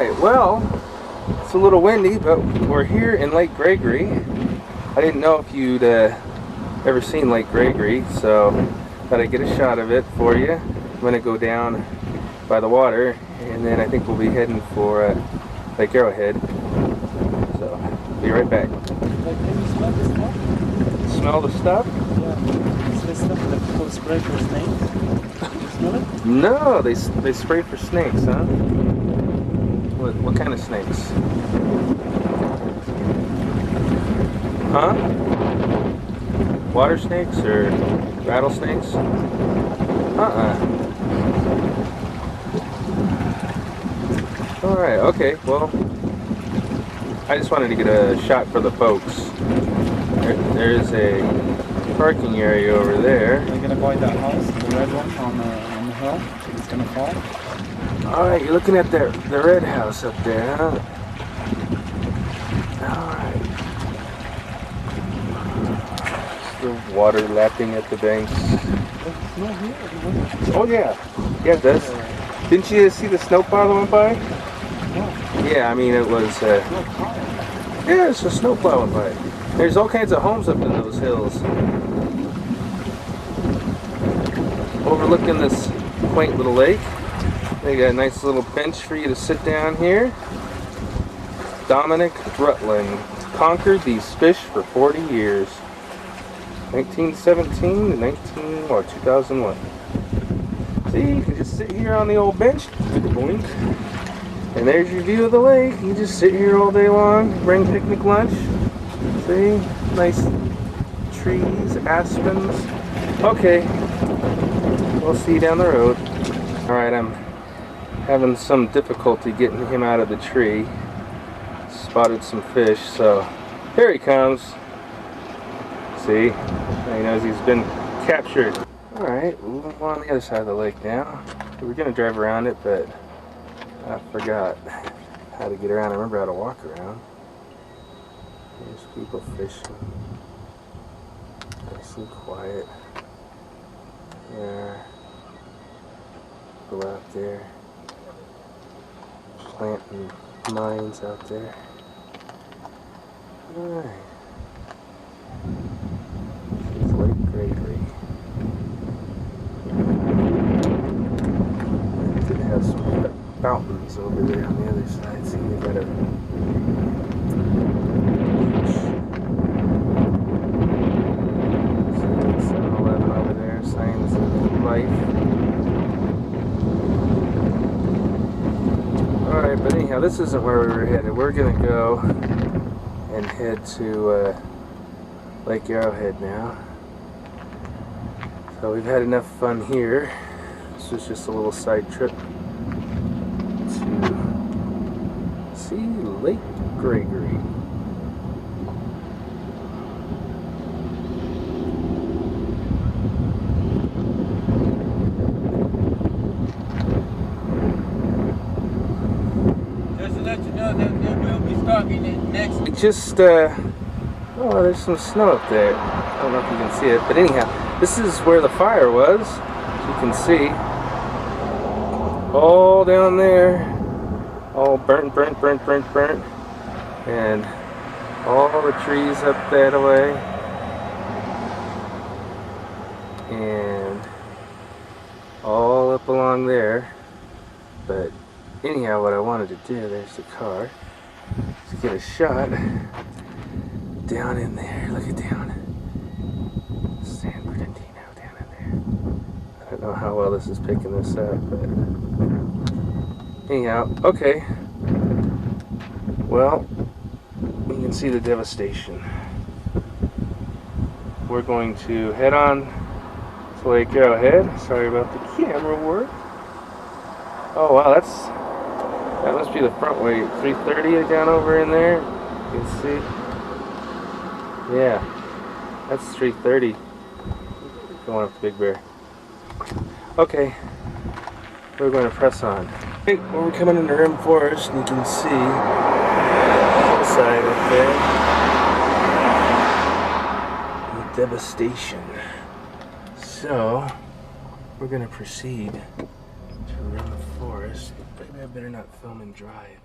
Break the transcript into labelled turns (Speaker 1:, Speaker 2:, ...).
Speaker 1: Alright, well, it's a little windy, but we're here in Lake Gregory. I didn't know if you'd ever seen Lake Gregory, so thought I'd get a shot of it for you. I'm going to go down by the water, and then I think we'll be heading for Lake Arrowhead. So, be right back.
Speaker 2: Can you smell the stuff?
Speaker 1: Smell the stuff?
Speaker 2: Yeah. It's the stuff that people spray for snakes. You smell it?
Speaker 1: No, they spray for snakes, huh? What kind of snakes? Huh? Water snakes or rattlesnakes? Alright, okay, well, I just wanted to get a shot for the folks. There's a parking area over there.
Speaker 2: We're gonna buy that house, the red one on the hill. It's gonna fall.
Speaker 1: Alright, you're looking at the red house up there, huh? Alright. Still water lapping at the banks.
Speaker 2: It's not here.
Speaker 1: Oh yeah. Yeah, it does. Didn't you see the snowplow that went by?
Speaker 2: No.
Speaker 1: Yeah, I mean it was yeah, it's a snowplow went by. There's all kinds of homes up in those hills. Overlooking this quaint little lake. They got a nice little bench for you to sit down here. Dominic Rutland conquered these fish for 40 years. 1917 to 2001. See, you can just sit here on the old bench. Boink. And there's your view of the lake. You just sit here all day long, bring picnic lunch. See? Nice trees, aspens. Okay. We'll see you down the road. Alright, I'm having some difficulty getting him out of the tree. Spotted some fish, so here he comes. See? He knows he's been captured. Alright, we're on the other side of the lake now. We were going to drive around it, but I forgot how to get around. I remember how to walk around. There's people fishing. Nice and quiet. Yeah. Go out there. Planting mines out there. Alright. It's Lake Gregory. Did have some fountains over there on the other side. See, they got a beach. 7-Eleven over there, signs of life. Alright, but anyhow, this isn't where we were headed. We're going to go and head to Lake Arrowhead now. So we've had enough fun here. This was just a little side trip to see Lake Gregory. Just, oh, there's some snow up there. I don't know if you can see it, but anyhow, this is where the fire was, as you can see. All down there, all burnt, and all the trees up that way, and all up along there. But anyhow, what I wanted to do, there's the car. To get a shot down in there. Look at down San Bernardino down in there. I don't know how well this is picking this up, but anyhow, okay. Well, you can see the devastation. We're going to head on to Lake Arrowhead. Sorry about the camera work. Oh wow, that must be the front way. 330 down over in there. You can see. Yeah. That's 330. Going up the Big Bear. Okay. We're going to press on. Okay, well, we're coming into Rim Forest and you can see the side up there. The devastation. So we're going to proceed to Rim Forest. Maybe I better not film and drive.